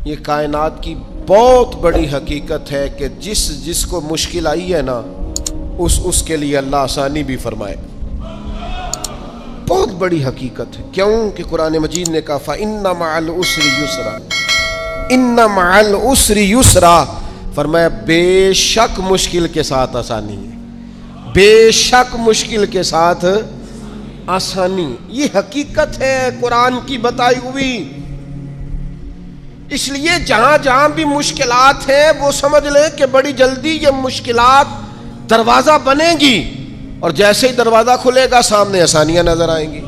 یہ کائنات کی بہت بڑی حقیقت ہے کہ جس کو مشکل آئی ہے نا اس کے لیے اللہ آسانی بھی فرمائے. بہت بڑی حقیقت ہے. کیوں کہ قرآن مجید نے کہا فَإِنَّ مَعَ الْعُسْرِ يُسْرًا، إِنَّ مَعَ الْعُسْرِ يُسْرًا، فرمایا بے شک مشکل کے ساتھ آسانی ہے، بے شک مشکل کے ساتھ آسانی. یہ حقیقت ہے قرآن کی بتائی ہوئی. اس لیے جہاں جہاں بھی مشکلات ہیں وہ سمجھ لیں کہ بڑی جلدی یہ مشکلات دروازہ بنے گی، اور جیسے ہی دروازہ کھلے گا سامنے آسانیاں نظر آئیں گی.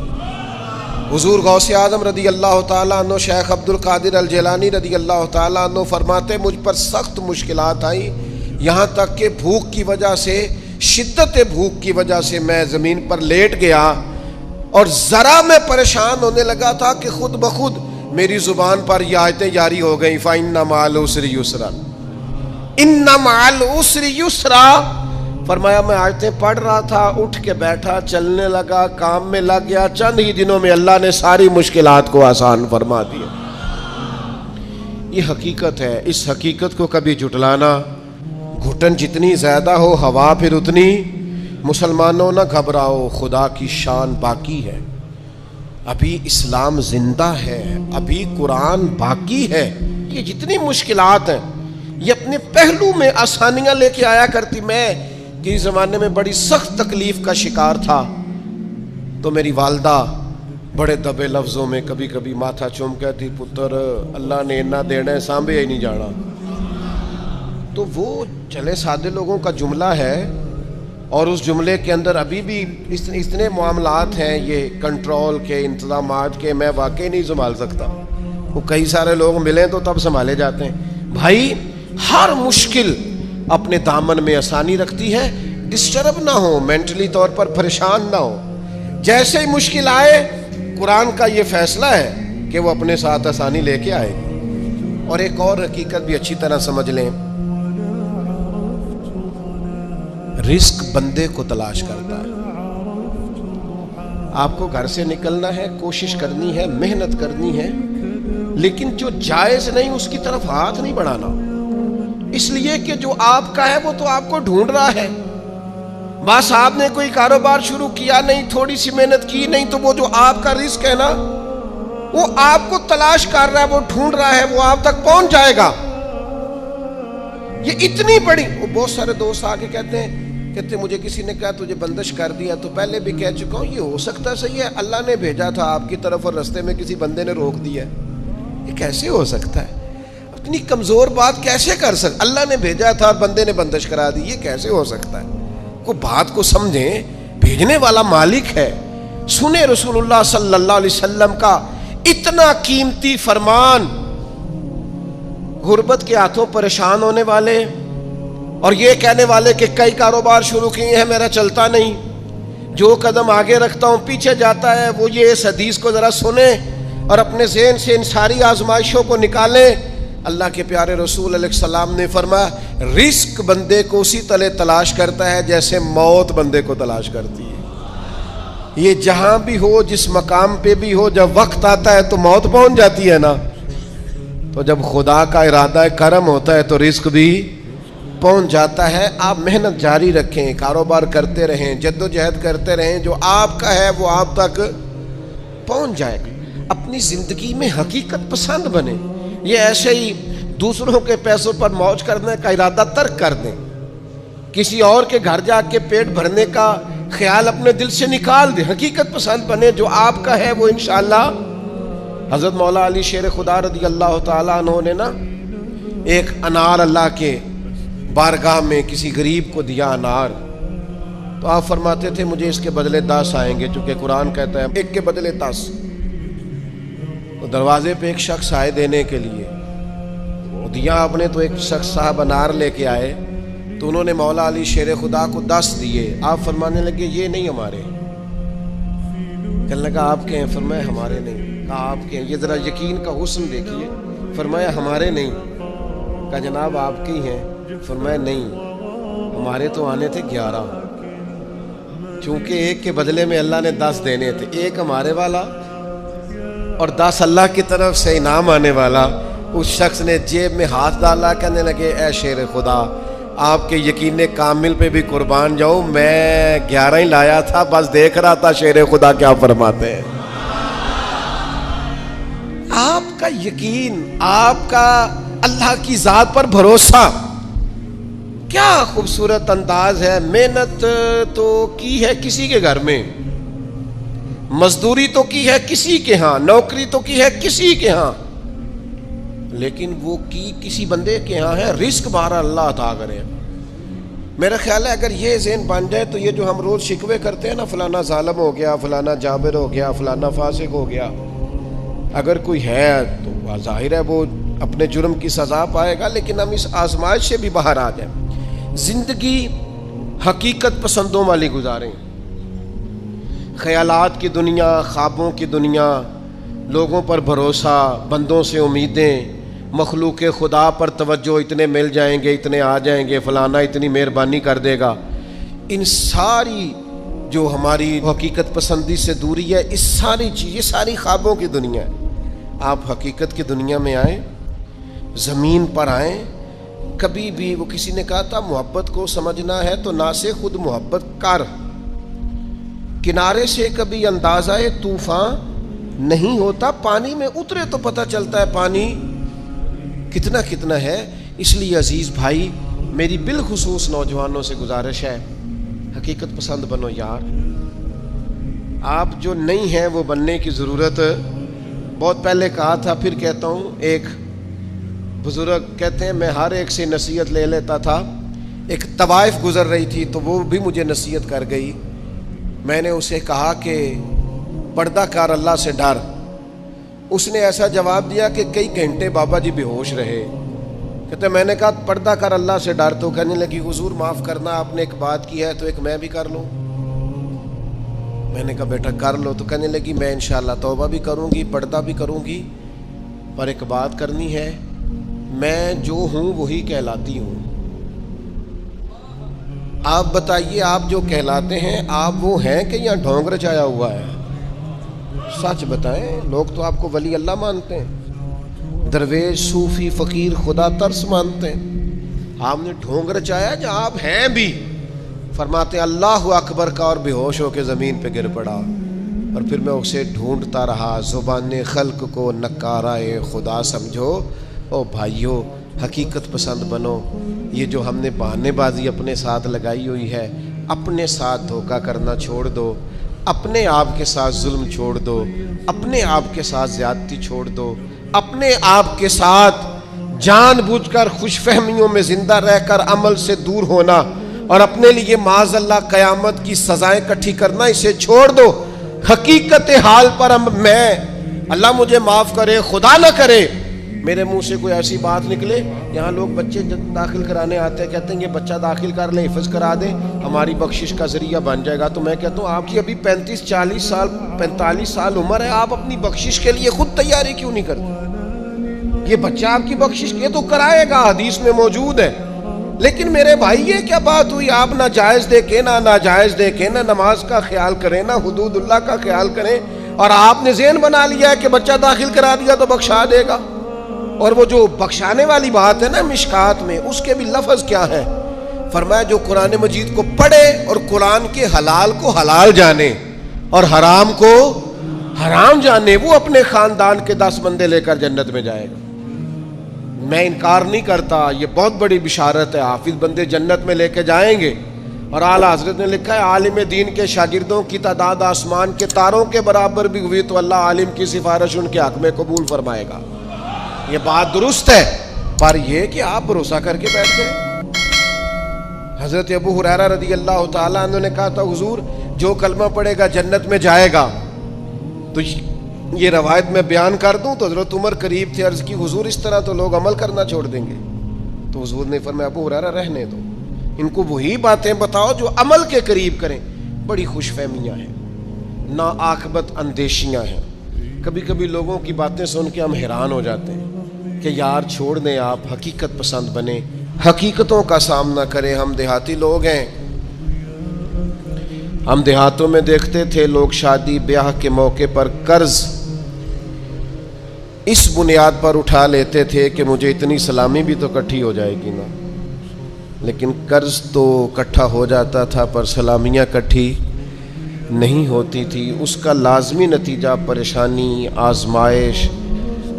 حضور غوث اعظم رضی اللہ تعالیٰ عنہ، شیخ عبد القادر الجیلانی رضی اللہ تعالیٰ عنہ فرماتے مجھ پر سخت مشکلات آئیں، یہاں تک کہ بھوک کی وجہ سے، شدت بھوک کی وجہ سے میں زمین پر لیٹ گیا، اور ذرا میں پریشان ہونے لگا تھا کہ خود بخود میری زبان پر یہ آیتیں جاری ہو گئیں فَإِنَّ مَعَ الْعُسْرِ يُسْرًا، إِنَّ مَعَ الْعُسْرِ يُسْرًا. فرمایا میں آیتیں پڑھ رہا تھا، اٹھ کے بیٹھا، چلنے لگا، کام میں لگ گیا، چند ہی دنوں میں اللہ نے ساری مشکلات کو آسان فرما دیا. یہ حقیقت ہے. اس حقیقت کو کبھی جھٹلانا، گھٹن جتنی زیادہ ہو ہوا پھر اتنی. مسلمانوں نہ گھبراؤ، خدا کی شان باقی ہے، ابھی اسلام زندہ ہے، ابھی قرآن باقی ہے. یہ جتنی مشکلات ہیں یہ اپنے پہلو میں آسانیاں لے کے آیا کرتی. میں کسی زمانے میں بڑی سخت تکلیف کا شکار تھا، تو میری والدہ بڑے دبے لفظوں میں کبھی کبھی ماتھا چوم کہتی پتر اللہ نے اتنا دینا ہے سانبے ہی نہیں جانا. تو وہ چلے سادے لوگوں کا جملہ ہے، اور اس جملے کے اندر ابھی بھی اتنے معاملات ہیں یہ کنٹرول کے، انتظامات کے، میں واقعی نہیں سنبھال سکتا. وہ کئی سارے لوگ ملیں تو تب سنبھالے جاتے ہیں. بھائی ہر مشکل اپنے دامن میں آسانی رکھتی ہے. ڈسٹرب نہ ہو، مینٹلی طور پر پریشان نہ ہو. جیسے ہی مشکل آئے قرآن کا یہ فیصلہ ہے کہ وہ اپنے ساتھ آسانی لے کے آئے گی. اور ایک اور حقیقت بھی اچھی طرح سمجھ لیں، رزق بندے کو تلاش کرتا ہے. آپ کو گھر سے نکلنا ہے، کوشش کرنی ہے، محنت کرنی ہے، لیکن جو جائز نہیں اس کی طرف ہاتھ نہیں بڑھانا، اس لیے کہ جو آپ کا ہے وہ تو آپ کو ڈھونڈ رہا ہے. بس آپ نے کوئی کاروبار شروع کیا نہیں، تھوڑی سی محنت کی نہیں، تو وہ جو آپ کا رزق ہے نا وہ آپ کو تلاش کر رہا ہے، وہ ڈھونڈ رہا ہے، وہ آپ تک پہنچ جائے گا. یہ اتنی بڑی، وہ بہت سارے دوست آ کے کہتے ہیں مجھے کسی نے کہا تجھے بندش کر دیا، تو پہلے بھی کہہ چکا ہوں یہ ہو سکتا صحیح ہے اللہ نے بھیجا تھا آپ کی طرف اور رستے میں کسی بندے نے روک دیا. یہ کیسے ہو سکتا ہے؟ اتنی کمزور بات کیسے کر سکتا؟ اللہ نے بھیجا تھا اور بندے نے بندش کرا دی، یہ کیسے ہو سکتا ہے؟ کوئی بات کو سمجھیں، بھیجنے والا مالک ہے. سنیں رسول اللہ صلی اللہ علیہ وسلم کا اتنا قیمتی فرمان. غربت کے ہاتھوں پریشان ہونے والے اور یہ کہنے والے کہ کئی کاروبار شروع کیے ہیں میرا چلتا نہیں، جو قدم آگے رکھتا ہوں پیچھے جاتا ہے، وہ یہ اس حدیث کو ذرا سنیں اور اپنے ذہن سے ان ساری آزمائشوں کو نکالیں. اللہ کے پیارے رسول علیہ السلام نے فرمایا رزق بندے کو اسی طرح تلاش کرتا ہے جیسے موت بندے کو تلاش کرتی ہے. یہ جہاں بھی ہو، جس مقام پہ بھی ہو، جب وقت آتا ہے تو موت پہنچ جاتی ہے نا، تو جب خدا کا ارادہ کرم ہوتا ہے تو رزق بھی پہنچ جاتا ہے. آپ محنت جاری رکھیں، کاروبار کرتے رہیں، جد و جہد کرتے رہیں، جو آپ کا ہے وہ آپ تک پہنچ جائے گا. اپنی زندگی میں حقیقت پسند بنے. یہ ایسے ہی دوسروں کے پیسوں پر موج کرنے کا ارادہ ترک کر دیں، کسی اور کے گھر جا کے پیٹ بھرنے کا خیال اپنے دل سے نکال دیں. حقیقت پسند بنے، جو آپ کا ہے وہ انشاءاللہ. حضرت مولا علی شیر خدا رضی اللہ تعالیٰ عنہ نے نا ایک انار اللہ کے بارگاہ میں کسی غریب کو دیا انار، تو آپ فرماتے تھے مجھے اس کے بدلے 10 آئیں گے، چونکہ قرآن کہتا ہے ایک کے بدلے 10. تو دروازے پہ ایک شخص آئے دینے کے لیے، وہ دیا آپ نے، تو ایک شخص صاحب انار لے کے آئے، تو انہوں نے مولا علی شیر خدا کو 10 دیے. آپ فرمانے لگے یہ نہیں ہمارے. کہنے لگا آپ کے ہیں؟ فرمایا ہمارے نہیں. کہا آپ کے ہیں؟ یہ ذرا یقین کا حسن دیکھیے. فرمایا ہمارے نہیں. کہا جناب آپ کے ہیں؟ فرمایا نہیں، ہمارے تو آنے تھے 11، چونکہ ایک کے بدلے میں اللہ نے 10 دینے تھے، ایک ہمارے والا اور 10 اللہ کی طرف سے انعام آنے والا. اس شخص نے جیب میں ہاتھ ڈالا, کہنے لگے اے شیر خدا, آپ کے یقین کامل پہ بھی قربان جاؤں, میں 11 ہی لایا تھا, بس دیکھ رہا تھا شیر خدا کیا فرماتے ہیں. آپ کا یقین, آپ کا اللہ کی ذات پر بھروسہ, کیا خوبصورت انداز ہے. محنت تو کی ہے کسی کے گھر میں, مزدوری تو کی ہے کسی کے ہاں, نوکری تو کی ہے کسی کے ہاں, لیکن وہ کی کسی بندے کے ہاں ہے. رزق بارہ اللہ عطا کرے. میرا خیال ہے اگر یہ ذہن بن جائے تو یہ جو ہم روز شکوے کرتے ہیں نا, فلانا ظالم ہو گیا, فلانا جابر ہو گیا, فلانا فاسق ہو گیا, اگر کوئی ہے تو ظاہر ہے وہ اپنے جرم کی سزا پائے گا, لیکن ہم اس آزمائش سے بھی باہر آ جائیں. زندگی حقیقت پسندوں والی گزاریں. خیالات کی دنیا, خوابوں کی دنیا, لوگوں پر بھروسہ, بندوں سے امیدیں, مخلوق خدا پر توجہ, اتنے مل جائیں گے, اتنے آ جائیں گے, فلانا اتنی مہربانی کر دے گا. ان ساری جو ہماری حقیقت پسندی سے دوری ہے, اس ساری چیز, یہ ساری خوابوں کی دنیا ہے. آپ حقیقت کی دنیا میں آئیں, زمین پر آئیں. کبھی بھی وہ کسی نے کہا تھا محبت کو سمجھنا ہے تو نہ سے خود محبت کر, کنارے سے کبھی اندازہ طوفان نہیں ہوتا, پانی میں اترے تو پتہ چلتا ہے پانی کتنا کتنا ہے. اس لیے عزیز بھائی, میری بالخصوص نوجوانوں سے گزارش ہے, حقیقت پسند بنو یار. آپ جو نہیں ہیں وہ بننے کی ضرورت, بہت پہلے کہا تھا پھر کہتا ہوں. ایک بزرگ کہتے ہیں میں ہر ایک سے نصیحت لے لیتا تھا. ایک طوائف گزر رہی تھی تو وہ بھی مجھے نصیحت کر گئی. میں نے اسے کہا کہ پردہ کار اللہ سے ڈر. اس نے ایسا جواب دیا کہ کئی گھنٹے بابا جی بے ہوش رہے. کہتے میں نے کہا پردہ کر اللہ سے ڈر, تو کہنے لگی حضور معاف کرنا, آپ نے ایک بات کی ہے تو ایک میں بھی کر لوں. میں نے کہا بیٹا کر لو. تو کہنے لگی میں انشاءاللہ توبہ بھی کروں گی, پردہ بھی کروں گی, پر ایک بات کرنی ہے, میں جو ہوں وہی کہلاتی ہوں. آپ بتائیے آپ جو کہلاتے ہیں آپ وہ ہیں کہ یا ڈھونگ رچایا ہوا ہے؟ سچ بتائیں. لوگ تو آپ کو ولی اللہ مانتے ہیں, درویش, صوفی, فقیر, خدا ترس مانتے ہیں. آپ نے ڈھونگ رچایا جو آپ ہیں بھی. فرماتے اللہ اکبر کا اور بے ہوش ہو کے زمین پہ گر پڑا, اور پھر میں اسے ڈھونڈتا رہا. زبان خلق کو نکارائے خدا سمجھو. او بھائیو, حقیقت پسند بنو. یہ جو ہم نے بہانے بازی اپنے ساتھ لگائی ہوئی ہے, اپنے ساتھ دھوکہ کرنا چھوڑ دو, اپنے آپ کے ساتھ ظلم چھوڑ دو, اپنے آپ کے ساتھ زیادتی چھوڑ دو, اپنے آپ کے ساتھ جان بوجھ کر خوش فہمیوں میں زندہ رہ کر عمل سے دور ہونا اور اپنے لیے معاذ اللہ قیامت کی سزائیں اکٹھی کرنا, اسے چھوڑ دو. حقیقت حال پر میں, اللہ مجھے معاف کرے, خدا نہ کرے میرے منہ سے کوئی ایسی بات نکلے. یہاں لوگ بچے داخل کرانے آتے ہیں, کہتے ہیں یہ بچہ داخل کر لیں, حفظ کرا دیں, ہماری بخشش کا ذریعہ بن جائے گا. تو میں کہتا ہوں آپ کی ابھی 35-40 سال 45 سال عمر ہے, آپ اپنی بخشش کے لیے خود تیاری کیوں نہیں کرتے؟ یہ بچہ آپ کی بخشش کے تو کرائے گا, حدیث میں موجود ہے. لیکن میرے بھائی یہ کیا بات ہوئی, آپ نہ جائز دیکھیں نہ ناجائز دیکھیں, نہ نماز کا خیال کریں نہ حدود اللہ کا خیال کریں, اور آپ نے ذہن بنا لیا ہے کہ بچہ داخل کرا دیا تو بخشا دے گا. اور وہ جو بخشانے والی بات ہے نا مشکات میں, اس کے بھی لفظ کیا ہے؟ فرمایا جو قرآن مجید کو پڑھے اور قرآن کے حلال کو حلال جانے اور حرام کو حرام جانے, وہ اپنے خاندان کے 10 بندے لے کر جنت میں جائے گا. میں انکار نہیں کرتا, یہ بہت بڑی بشارت ہے, حافظ بندے جنت میں لے کے جائیں گے. اور اعلیٰ حضرت نے لکھا ہے عالم دین کے شاگردوں کی تعداد آسمان کے تاروں کے برابر بھی ہوئی تو اللہ عالم کی سفارش ان کے حق میں قبول فرمائے گا. یہ بات درست ہے, پر یہ کہ آپ بھروسہ کر کے بیٹھ گئے. حضرت ابو ہریرہ رضی اللہ تعالیٰ عنہ نے کہا تھا حضور جو کلمہ پڑھے گا جنت میں جائے گا. تو یہ روایت میں بیان کر دوں تو حضرت عمر قریب تھے, عرض کی حضور اس طرح تو لوگ عمل کرنا چھوڑ دیں گے. تو حضور نے فرمایا ابو ہریرہ رہنے دو, ان کو وہی باتیں بتاؤ جو عمل کے قریب کریں. بڑی خوش فہمیاں ہیں, نا عاقبت اندیشیاں ہیں. کبھی کبھی لوگوں کی باتیں سن کے ہم حیران ہو جاتے ہیں کہ یار چھوڑ دیں, آپ حقیقت پسند بنیں, حقیقتوں کا سامنا کریں. ہم دیہاتی لوگ ہیں, ہم دیہاتوں میں دیکھتے تھے لوگ شادی بیاہ کے موقع پر قرض اس بنیاد پر اٹھا لیتے تھے کہ مجھے اتنی سلامی بھی تو اکٹھی ہو جائے گی نا، لیکن قرض تو اکٹھا ہو جاتا تھا پر سلامیاں اکٹھی نہیں ہوتی تھی۔ اس کا لازمی نتیجہ پریشانی، آزمائش،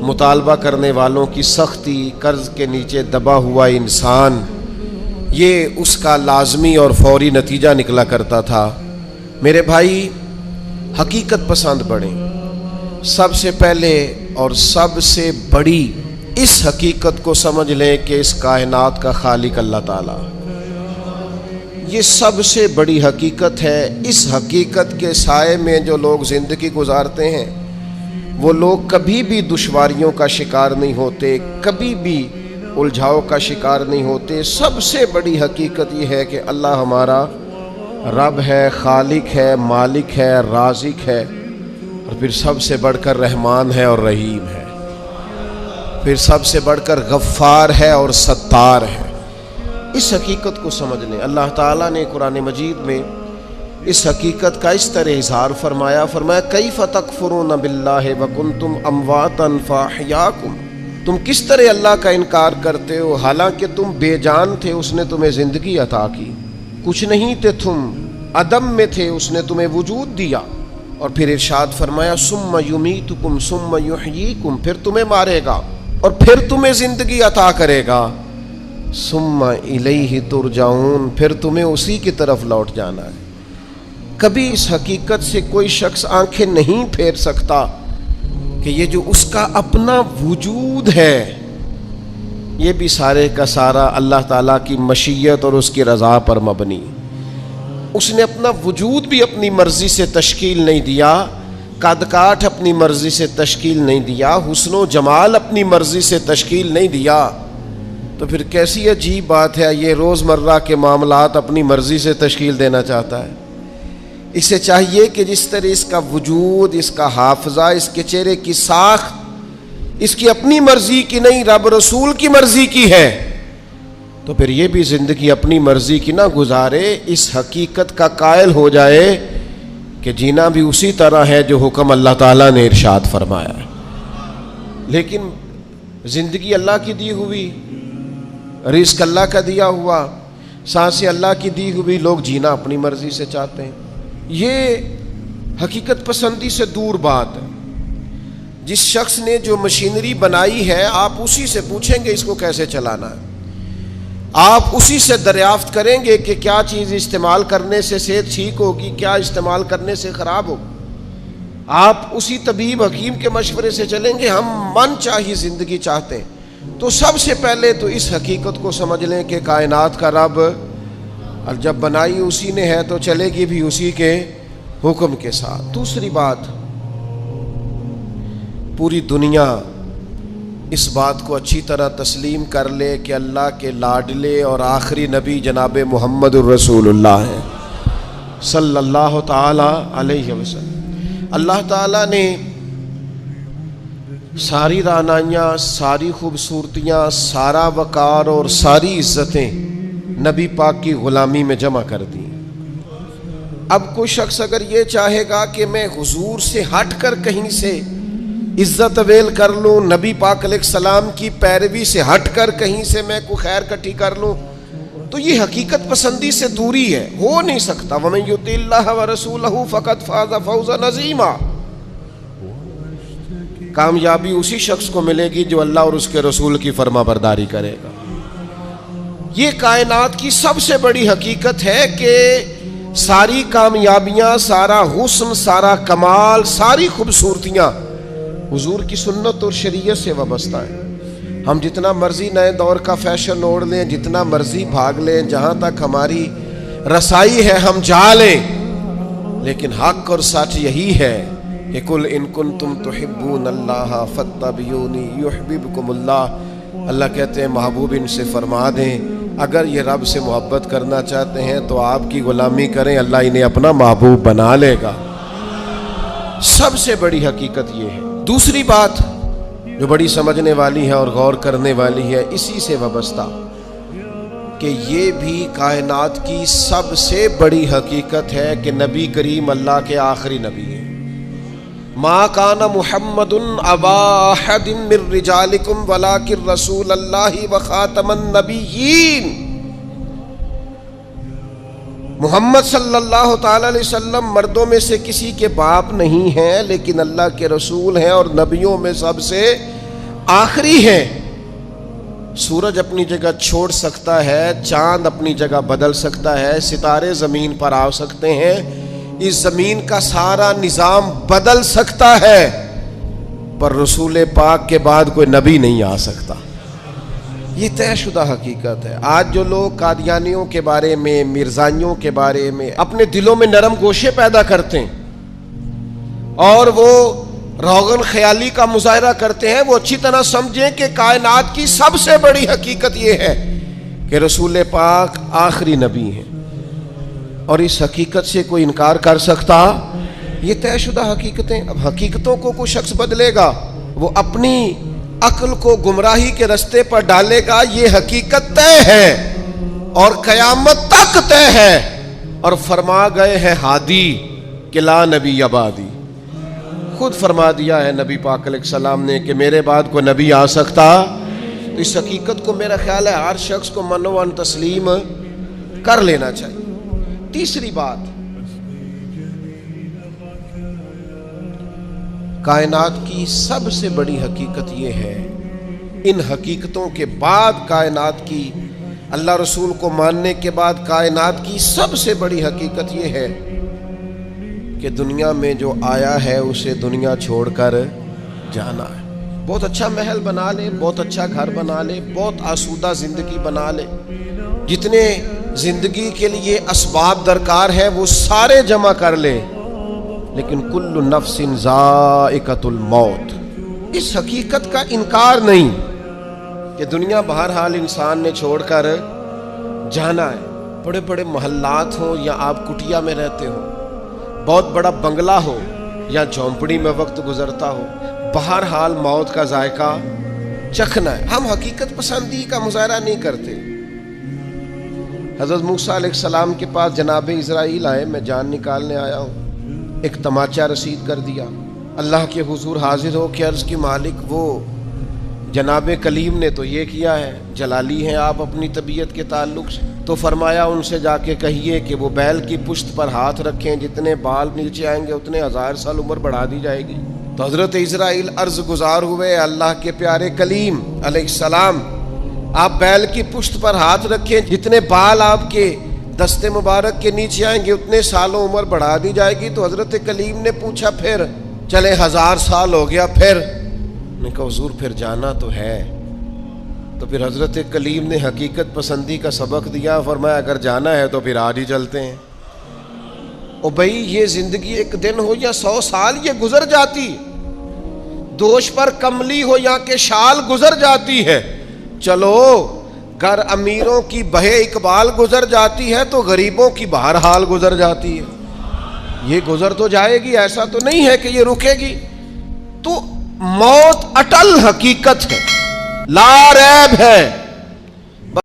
مطالبہ کرنے والوں کی سختی، قرض کے نیچے دبا ہوا انسان، یہ اس کا لازمی اور فوری نتیجہ نکلا کرتا تھا۔ میرے بھائی، حقیقت پسند بڑھیں۔ سب سے پہلے اور سب سے بڑی اس حقیقت کو سمجھ لیں کہ اس کائنات کا خالق اللہ تعالیٰ، یہ سب سے بڑی حقیقت ہے۔ اس حقیقت کے سائے میں جو لوگ زندگی گزارتے ہیں وہ لوگ کبھی بھی دشواریوں کا شکار نہیں ہوتے، کبھی بھی الجھاؤ کا شکار نہیں ہوتے۔ سب سے بڑی حقیقت یہ ہے کہ اللہ ہمارا رب ہے، خالق ہے، مالک ہے، رازق ہے، اور پھر سب سے بڑھ کر رحمان ہے اور رحیم ہے، پھر سب سے بڑھ کر غفار ہے اور ستار ہے۔ اس حقیقت کو سمجھ لیں۔ اللہ تعالیٰ نے قرآن مجید میں اس حقیقت کا اس طرح اظہار فرمایا، کیف تکفرون باللہ وکنتم امواتا فاحیاکم، تم کس طرح اللہ کا انکار کرتے ہو حالانکہ تم بے جان تھے، اس نے تمہیں زندگی عطا کی، کچھ نہیں تھے تم، عدم میں تھے، اس نے تمہیں وجود دیا، اور پھر ارشاد فرمایا ثم یمیتکم ثم یحییکم، پھر تمہیں مارے گا اور پھر تمہیں زندگی عطا کرے گا، ثم الیہ ترجعون، پھر تمہیں اسی کی طرف لوٹ جانا ہے۔ کبھی اس حقیقت سے کوئی شخص آنکھیں نہیں پھیر سکتا کہ یہ جو اس کا اپنا وجود ہے یہ بھی سارے کا سارا اللہ تعالیٰ کی مشیت اور اس کی رضا پر مبنی۔ اس نے اپنا وجود بھی اپنی مرضی سے تشکیل نہیں دیا، قد کاٹ اپنی مرضی سے تشکیل نہیں دیا، حسن و جمال اپنی مرضی سے تشکیل نہیں دیا، تو پھر کیسی عجیب بات ہے یہ روزمرہ کے معاملات اپنی مرضی سے تشکیل دینا چاہتا ہے۔ اسے چاہیے کہ جس طرح اس کا وجود، اس کا حافظہ، اس کے چہرے کی ساخت اس کی اپنی مرضی کی نہیں، رب رسول کی مرضی کی ہے، تو پھر یہ بھی زندگی اپنی مرضی کی نہ گزارے، اس حقیقت کا قائل ہو جائے کہ جینا بھی اسی طرح ہے جو حکم اللہ تعالیٰ نے ارشاد فرمایا ہے۔ لیکن زندگی اللہ کی دی ہوئی، رزق اللہ کا دیا ہوا، سانسیں اللہ کی دی ہوئی، لوگ جینا اپنی مرضی سے چاہتے ہیں۔ یہ حقیقت پسندی سے دور بات ہے۔ جس شخص نے جو مشینری بنائی ہے آپ اسی سے پوچھیں گے اس کو کیسے چلانا ہے، آپ اسی سے دریافت کریں گے کہ کیا چیز استعمال کرنے سے صحت ٹھیک ہوگی، کیا استعمال کرنے سے خراب ہوگی، آپ اسی طبیب حکیم کے مشورے سے چلیں گے۔ ہم من چاہی زندگی چاہتے ہیں، تو سب سے پہلے تو اس حقیقت کو سمجھ لیں کہ کائنات کا رب، اور جب بنائی اسی نے ہے تو چلے گی بھی اسی کے حکم کے ساتھ۔ دوسری بات، پوری دنیا اس بات کو اچھی طرح تسلیم کر لے کہ اللہ کے لاڈلے اور آخری نبی جناب محمد الرسول اللہ ہیں صلی اللہ تعالی علیہ وسلم۔ اللہ تعالیٰ نے ساری رعنائیاں، ساری خوبصورتیاں، سارا وقار اور ساری عزتیں نبی پاک کی غلامی میں جمع کر دی۔ اب کوئی شخص اگر یہ چاہے گا کہ میں حضور سے ہٹ کر کہیں سے عزت اویل کر لوں، نبی پاک علیہ السلام کی پیروی سے ہٹ کر کہیں سے میں کوئی خیر کٹھی کر لوں، تو یہ حقیقت پسندی سے دوری ہے، ہو نہیں سکتا۔ وَمَن يُطِعِ اللَّهَ وَرَسُولَهُ فَقَدْ فَازَ فَوْزًا عَظِيمًا، کامیابی اسی شخص کو ملے گی جو اللہ اور اس کے رسول کی فرما برداری کرے گا۔ یہ کائنات کی سب سے بڑی حقیقت ہے کہ ساری کامیابیاں، سارا حسن، سارا کمال، ساری خوبصورتیاں حضور کی سنت اور شریعت سے وابستہ ہے۔ ہم جتنا مرضی نئے دور کا فیشن اوڑھ لیں، جتنا مرضی بھاگ لیں، جہاں تک ہماری رسائی ہے ہم جا لیں، لیکن حق اور سچ یہی ہے کہ قُلْ إِن كُنتُمْ تُحِبُّونَ اللَّهَ فَاتَّبِعُونِي يُحْبِبْكُمُ اللَّهُ۔ اللہ کہتے ہیں محبوب ان سے فرما دیں اگر یہ رب سے محبت کرنا چاہتے ہیں تو آپ کی غلامی کریں، اللہ انہیں اپنا محبوب بنا لے گا۔ سب سے بڑی حقیقت یہ ہے۔ دوسری بات جو بڑی سمجھنے والی ہے اور غور کرنے والی ہے اسی سے وابستہ، کہ یہ بھی کائنات کی سب سے بڑی حقیقت ہے کہ نبی کریم اللہ کے آخری نبی ہیں۔ ما کان محمد ابا احد من رجالکم ولکن رسول اللہ وخاتم النبیین. محمد صلی اللہ تعالی علیہ وسلم مردوں میں سے کسی کے باپ نہیں ہیں لیکن اللہ کے رسول ہیں اور نبیوں میں سب سے آخری ہیں. سورج اپنی جگہ چھوڑ سکتا ہے، چاند اپنی جگہ بدل سکتا ہے، ستارے زمین پر آ سکتے ہیں، اس زمین کا سارا نظام بدل سکتا ہے، پر رسول پاک کے بعد کوئی نبی نہیں آ سکتا. یہ طے شدہ حقیقت ہے. آج جو لوگ قادیانیوں کے بارے میں، مرزائیوں کے بارے میں اپنے دلوں میں نرم گوشے پیدا کرتے ہیں اور وہ روغن خیالی کا مظاہرہ کرتے ہیں، وہ اچھی طرح سمجھیں کہ کائنات کی سب سے بڑی حقیقت یہ ہے کہ رسول پاک آخری نبی ہیں، اور اس حقیقت سے کوئی انکار کر سکتا؟ یہ طے شدہ حقیقتیں. اب حقیقتوں کو کوئی شخص بدلے گا، وہ اپنی عقل کو گمراہی کے رستے پر ڈالے گا. یہ حقیقت طے ہے اور قیامت تک طے ہے. اور فرما گئے ہیں ہادی کہ لا نبی بعدی. خود فرما دیا ہے نبی پاک علیہ السلام نے کہ میرے بعد کوئی نبی آ سکتا. تو اس حقیقت کو میرا خیال ہے ہر شخص کو من و تسلیم کر لینا چاہیے. تیسری بات، کائنات کی سب سے بڑی حقیقت یہ ہے، ان حقیقتوں کے بعد کائنات کی، اللہ رسول کو ماننے کے بعد کائنات کی سب سے بڑی حقیقت یہ ہے کہ دنیا میں جو آیا ہے اسے دنیا چھوڑ کر جانا ہے. بہت اچھا محل بنا لے، بہت اچھا گھر بنا لے، بہت آسودہ زندگی بنا لے، جتنے زندگی کے لیے اسباب درکار ہیں وہ سارے جمع کر لے، لیکن کل نفس ذائقۃ الموت. اس حقیقت کا انکار نہیں کہ دنیا بہرحال انسان نے چھوڑ کر جانا ہے. بڑے بڑے محلات ہوں یا آپ کٹیا میں رہتے ہو، بہت بڑا بنگلہ ہو یا جھونپڑی میں وقت گزرتا ہو، بہرحال موت کا ذائقہ چکھنا ہے. ہم حقیقت پسندی کا مظاہرہ نہیں کرتے. حضرت موسیٰ علیہ السلام کے پاس جناب اسرائیل آئے، میں جان نکالنے آیا ہوں، ایک تماچا رسید کر دیا. اللہ کے حضور حاضر ہو کہ عرض کی مالک وہ جناب کلیم نے تو یہ کیا ہے، جلالی ہیں آپ اپنی طبیعت کے تعلق سے. تو فرمایا ان سے جا کے کہیے کہ وہ بیل کی پشت پر ہاتھ رکھیں، جتنے بال نیچے آئیں گے اتنے 1000 سال عمر بڑھا دی جائے گی. تو حضرت اسرائیل عرض گزار ہوئے اللہ کے پیارے کلیم علیہ السلام، آپ بیل کی پشت پر ہاتھ رکھیں، جتنے بال آپ کے دستے مبارک کے نیچے آئیں گے اتنے سالوں عمر بڑھا دی جائے گی. تو حضرت کلیم نے پوچھا پھر چلے 1000 سال ہو گیا، پھر نے کہا حضور پھر جانا تو ہے. تو پھر حضرت کلیم نے حقیقت پسندی کا سبق دیا، فرمایا اگر جانا ہے تو پھر آج ہی چلتے ہیں. او بھائی یہ زندگی ایک دن ہو یا 100 سال یہ گزر جاتی، دوش پر کملی ہو یا کہ شال گزر جاتی ہے. چلو گر امیروں کی بہے اقبال گزر جاتی ہے تو غریبوں کی بہرحال گزر جاتی ہے. یہ گزر تو جائے گی، ایسا تو نہیں ہے کہ یہ رکے گی. تو موت اٹل حقیقت ہے، لا ریب ہے.